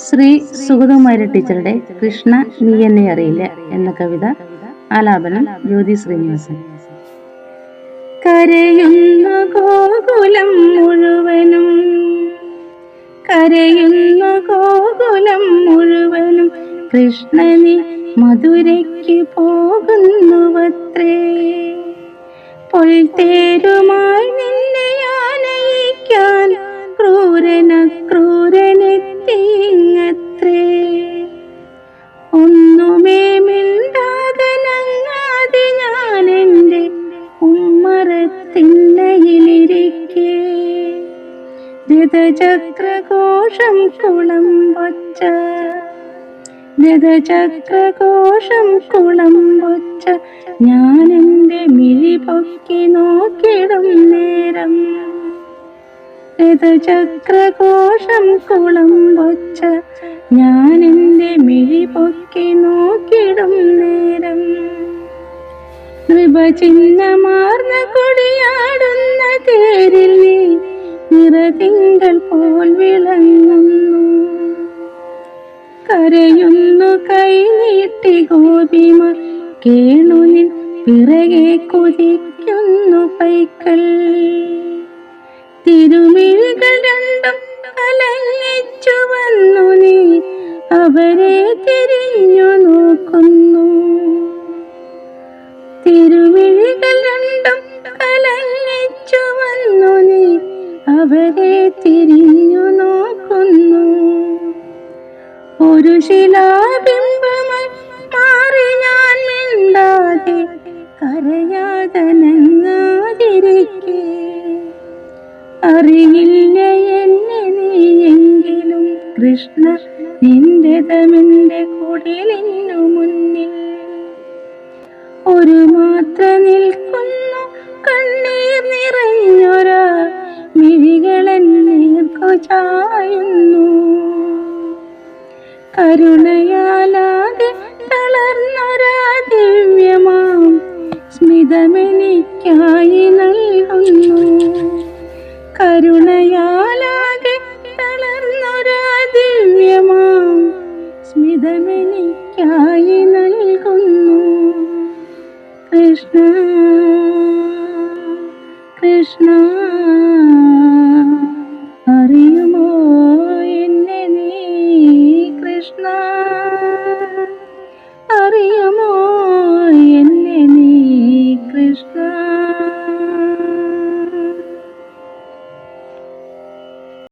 ശ്രീ സുഗതകുമാരി ടീച്ചറുടെ കൃഷ്ണ നീ എന്നെ അറിയില്ല എന്ന കവിത ആലാപനം ജ്യോതി ശ്രീനിവാസൻ. കരയുന്നു ഗോകുലം മുഴുവനും, കരയുന്നു ഗോകുലം മുഴുവനും, കൃഷ്ണനി മധുരയ്ക്ക് പോകുന്നുവത്രേ. പൊൽത്തേരുമായി നിന്നെ ആനയിക്കാൻ ക്രൂരനെത്തിങ്ങത്രേ. ഒന്നുമേ മിണ്ടാതെ നങ്ങാതെ ഞാനെൻ്റെ ഉമ്മറത്തിണ്ണയിലിരിക്കെ, രഥചക്രഘോഷം കുളമ്പൊച്ച, രഥചക്രഘോഷം കുളമ്പൊച്ച, ഞാനെൻ്റെ മിഴി പൊക്കി നോക്കിടും നേരം, രഥചക്രഘോഷം കുളമ്പൊച്ച, ഞാനെൻ്റെ മിഴി പൊക്കി നോക്കിടും നേരം. നൃപചിഹ്നമാർന്ന കൊടിയാടുന്ന തേരിൽ നീ നിറതിങ്കൾ പോൽ വിളങ്ങുന്നു. കരയുന്നു കൈനീട്ടി ഗോപിമാർ, കേളുനിൻ പിറകെ കുതിക്കുന്നു പൈക്കൾ. തിരുമിഴികൾ രണ്ടും കലങ്ങിച്ചു വന്നു നീ അവരെ തിരിഞ്ഞു നോക്കുന്നു. തിരുമിഴികൾ രണ്ടും കലങ്ങിച്ചു വന്നു നീ അവരെ തിരിഞ്ഞു നോക്കുന്നു. ഒരു ശിലാബിംബമായി മാറി ഞാൻ മിണ്ടാതെ കരയാതനങ്ങാതിരിക്കെ, അറിയില്ല എന്നെ നീയെങ്കിലും കൃഷ്ണ നിന്റെതമെന്റെ കുടിലിനു മുന്നിൽ. ഒരു മാത്ര നിൽക്കുന്നു കണ്ണീർ നിറഞ്ഞൊരാ മിഴികളെന്നേർക്കു ചായുന്നു. കരുണയാലാകെ തളർന്നൊരാ ദിവ്യമാം സ്മിതമെനിക്കായി നൽകുന്നു. കരുണയാലാകെ തളർന്നൊരാ ദിവ്യമാം സ്മിതമെനിക്കായി നൽകുന്നു. കൃഷ്ണ.